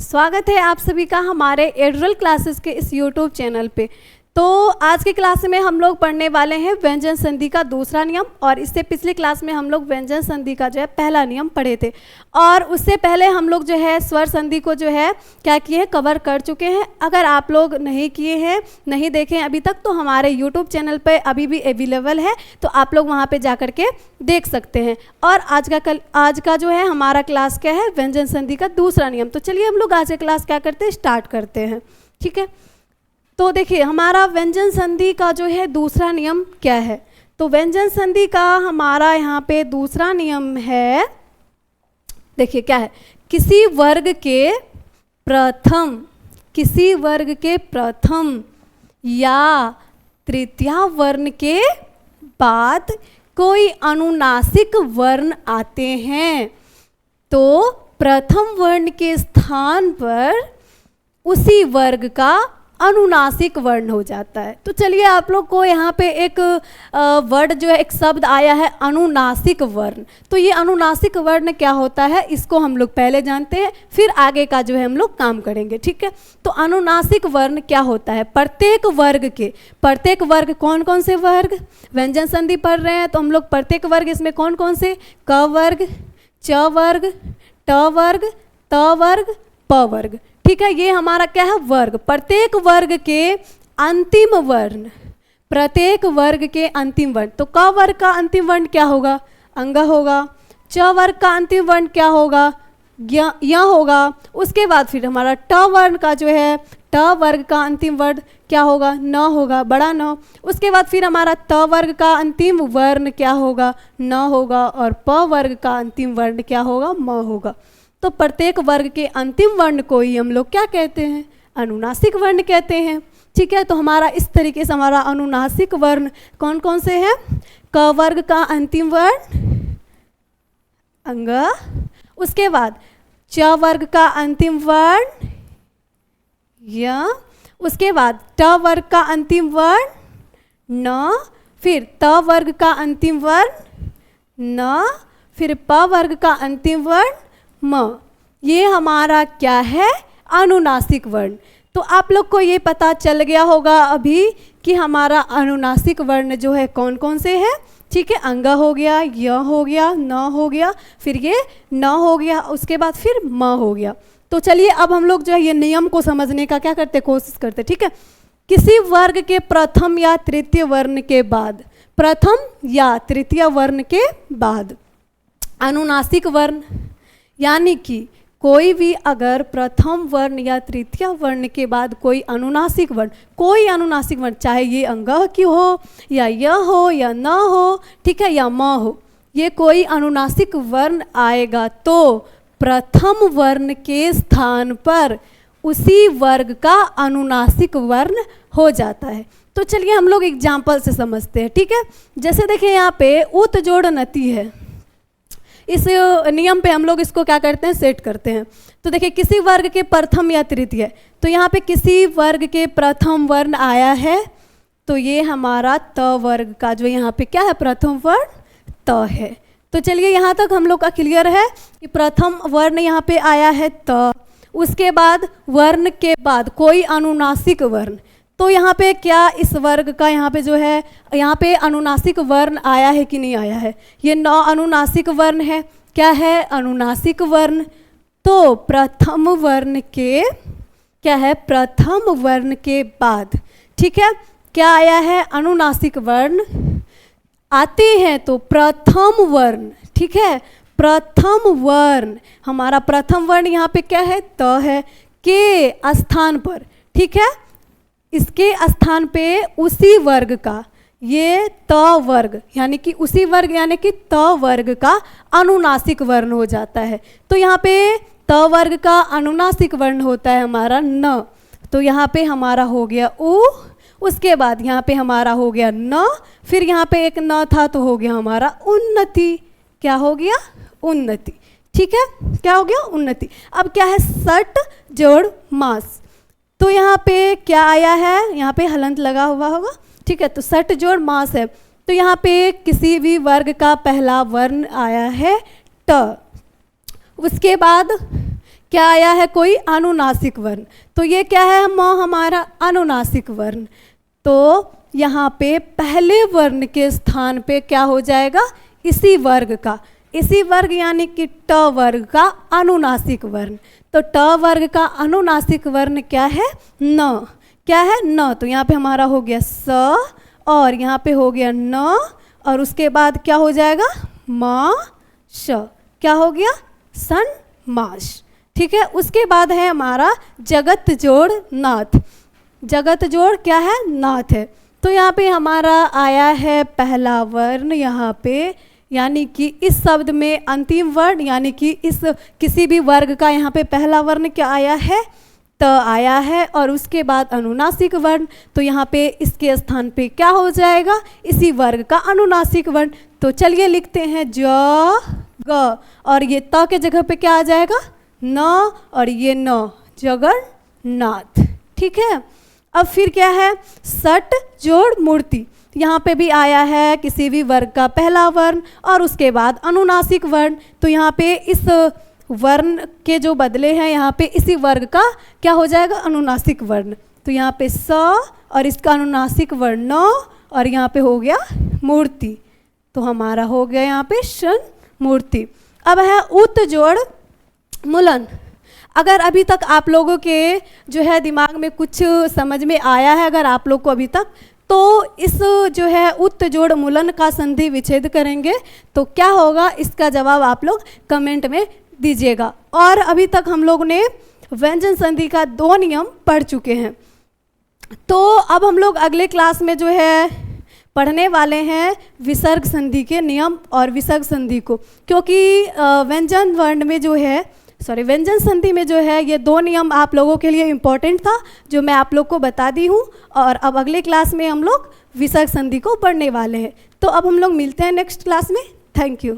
स्वागत है आप सभी का हमारे एडरल क्लासेस के इस यूट्यूब चैनल पे। तो आज के क्लास में हम लोग पढ़ने वाले हैं व्यंजन संधि का दूसरा नियम, और इससे पिछले क्लास में हम लोग व्यंजन संधि का जो है पहला नियम पढ़े थे, और उससे पहले हम लोग जो है स्वर संधि को जो है क्या किए हैं, कवर कर चुके हैं। अगर आप लोग नहीं किए हैं, नहीं देखे हैं अभी तक, तो हमारे यूट्यूब चैनल पे अभी भी अवेलेबल है, तो आप लोग वहाँ पे जा कर के देख सकते हैं। और आज का जो है हमारा क्लास क्या है, व्यंजन संधि का दूसरा नियम। तो चलिए हम लोग आज का क्लास क्या करते हैं, स्टार्ट करते हैं। ठीक है, तो देखिए हमारा व्यंजन संधि का जो है दूसरा नियम क्या है। तो व्यंजन संधि का हमारा यहाँ पे दूसरा नियम है, देखिए क्या है, किसी वर्ग के प्रथम या तृतीय वर्ण के बाद कोई अनुनासिक वर्ण आते हैं तो प्रथम वर्ण के स्थान पर उसी वर्ग का अनुनासिक वर्ण हो जाता है। तो चलिए आप लोग को यहाँ पे एक वर्ड जो है, एक शब्द आया है अनुनासिक वर्ण। तो ये अनुनासिक वर्ण क्या होता है, इसको हम लोग पहले जानते हैं, फिर आगे का जो है हम लोग काम करेंगे। ठीक है, तो अनुनासिक वर्ण क्या होता है, प्रत्येक वर्ग कौन कौन से वर्ग, व्यंजन संधि पढ़ रहे हैं तो हम लोग प्रत्येक वर्ग इसमें कौन कौन से, क वर्ग, च वर्ग, ट वर्ग, त वर्ग, प वर्ग। ठीक है, ये हमारा क्या है, वर्ग। प्रत्येक वर्ग के अंतिम वर्ण, प्रत्येक वर्ग के अंतिम वर्ण। तो क वर्ग का अंतिम वर्ण क्या होगा, अंग होगा। च वर्ग का अंतिम वर्ण क्या होगा, य होगा। उसके बाद फिर हमारा ट वर्ण का जो है, ट वर्ग का अंतिम वर्ण क्या होगा, न होगा, बड़ा न। उसके बाद फिर हमारा त वर्ग का अंतिम वर्ण क्या होगा, न होगा, और प वर्ग का अंतिम वर्ण क्या होगा, म होगा। तो प्रत्येक वर्ग के अंतिम वर्ण को ही हम लोग क्या कहते हैं, अनुनासिक वर्ण कहते हैं। ठीक है, तो हमारा इस तरीके से हमारा अनुनासिक वर्ण कौन कौन से हैं, क वर्ग का अंतिम वर्ण अंग, उसके बाद च वर्ग का अंतिम वर्ण य, उसके बाद ट वर्ग का अंतिम वर्ण न, फिर त वर्ग का अंतिम वर्ण न, फिर प वर्ग का अंतिम वर्ण म। ये हमारा क्या है, अनुनासिक वर्ण। तो आप लोग को ये पता चल गया होगा अभी कि हमारा अनुनासिक वर्ण जो है कौन कौन से हैं। ठीक है, अंग हो गया, य हो गया, न हो गया, फिर ये न हो गया, उसके बाद फिर म हो गया। तो चलिए अब हम लोग जो है ये नियम को समझने का क्या करते, कोशिश करते। ठीक है, किसी वर्ग के प्रथम या तृतीय वर्ण के बाद, प्रथम या तृतीय वर्ण के बाद अनुनासिक वर्ण, यानी कि कोई भी अगर प्रथम वर्ण या तृतीय वर्ण के बाद कोई अनुनासिक वर्ण, चाहे ये अंग की हो या य हो या न हो, ठीक है, या म हो, ये कोई अनुनासिक वर्ण आएगा तो प्रथम वर्ण के स्थान पर उसी वर्ग का अनुनासिक वर्ण हो जाता है। तो चलिए हम लोग एग्जाम्पल से समझते हैं। ठीक है, जैसे देखिए यहाँ पे उत जोड़ नति है, इस नियम पे हम लोग इसको क्या करते हैं, सेट करते हैं। तो देखिए किसी वर्ग के प्रथम या तृतीय, तो यहाँ पे किसी वर्ग के प्रथम वर्ण आया है, तो ये हमारा त वर्ग का जो यहाँ पे क्या है, प्रथम वर्ण त है। तो चलिए यहाँ तक हम लोग का क्लियर है कि प्रथम वर्ण यहाँ पे आया है त। उसके बाद वर्ण के बाद कोई अनुनासिक वर्ण, तो यहाँ पे क्या इस वर्ग का यहाँ पे जो है, यहाँ पे अनुनासिक वर्ण आया है कि नहीं आया है, ये न अनुनासिक वर्ण है। क्या है, अनुनासिक वर्ण। तो प्रथम वर्ण के क्या है, प्रथम वर्ण के बाद, ठीक है, क्या आया है, अनुनासिक वर्ण आते हैं तो प्रथम वर्ण, ठीक है, प्रथम वर्ण, हमारा प्रथम वर्ण यहाँ पे क्या है, त है, के स्थान पर, ठीक है, इसके स्थान पे उसी वर्ग का, ये त वर्ग यानी कि उसी वर्ग यानी कि त वर्ग का अनुनासिक वर्ण हो जाता है। तो यहाँ पे त वर्ग का अनुनासिक वर्ण होता है हमारा न, तो यहाँ पे हमारा हो गया उ, उसके बाद यहाँ पे हमारा हो गया न, फिर यहाँ पे एक न था तो हो गया हमारा उन्नति। क्या हो गया, उन्नति। ठीक है, क्या हो गया, उन्नति। अब क्या है, सट जोड़ मास, तो यहाँ पे क्या आया है, यहाँ पे हलंत लगा हुआ होगा। ठीक है, तो सट जोड़ मास है, तो यहाँ पे किसी भी वर्ग का पहला वर्ण आया है ट। उसके बाद क्या आया है, कोई अनुनासिक वर्ण। तो ये क्या है, हमारा अनुनासिक वर्ण। तो यहाँ पे पहले वर्ण के स्थान पे क्या हो जाएगा, इसी वर्ग का, इसी वर्ग यानी कि ट वर्ग का अनुनासिक वर्ण। तो ट वर्ग का अनुनासिक वर्ण क्या है, न। क्या है, न। तो यहाँ पे हमारा हो गया स, और यहाँ पे हो गया न, और उसके बाद क्या हो जाएगा, म श। क्या हो गया, सन माश। ठीक है। उसके बाद है हमारा जगत जोड़ नाथ। जगत जोड़ क्या है, नाथ है। तो यहाँ पे हमारा आया है पहला वर्ण यहाँ पे, यानी कि इस शब्द में अंतिम वर्ण, यानी कि इस किसी भी वर्ग का यहाँ पे पहला वर्ण क्या आया है, त आया है, और उसके बाद अनुनासिक वर्ण। तो यहाँ पे इसके स्थान पे क्या हो जाएगा, इसी वर्ग का अनुनासिक वर्ण। तो चलिए लिखते हैं ज ग, और ये त के जगह पे क्या आ जाएगा, न, और ये न, जगन्नाथ। ठीक है। अब फिर क्या है, सट जोड़ मूर्ति। यहाँ पे भी आया है किसी भी वर्ग का पहला वर्ण और उसके बाद अनुनासिक वर्ण। तो यहाँ पे इस वर्ण के जो बदले हैं, यहाँ पे इसी वर्ग का क्या हो जाएगा, अनुनासिक वर्ण। तो यहाँ पे स, और इसका अनुनासिक वर्ण न, और यहाँ पे हो गया मूर्ति। तो हमारा हो गया यहाँ पे शन मूर्ति। अब है उत जोड़ मुलन। अगर अभी तक आप लोगों के जो है दिमाग में कुछ समझ में आया है, अगर आप लोग को अभी तक, तो इस जो है उत जोड़ मुलन का संधि विच्छेद करेंगे तो क्या होगा, इसका जवाब आप लोग कमेंट में दीजिएगा। और अभी तक हम लोग ने व्यंजन संधि का 2 नियम पढ़ चुके हैं। तो अब हम लोग अगले क्लास में जो है पढ़ने वाले हैं विसर्ग संधि के नियम और विसर्ग संधि को, क्योंकि व्यंजन वर्ण में जो है व्यंजन संधि में जो है ये 2 नियम आप लोगों के लिए इम्पोर्टेंट था, जो मैं आप लोग को बता दी हूँ। और अब अगले क्लास में हम लोग विसर्ग संधि को पढ़ने वाले हैं। तो अब हम लोग मिलते हैं नेक्स्ट क्लास में। Thank you.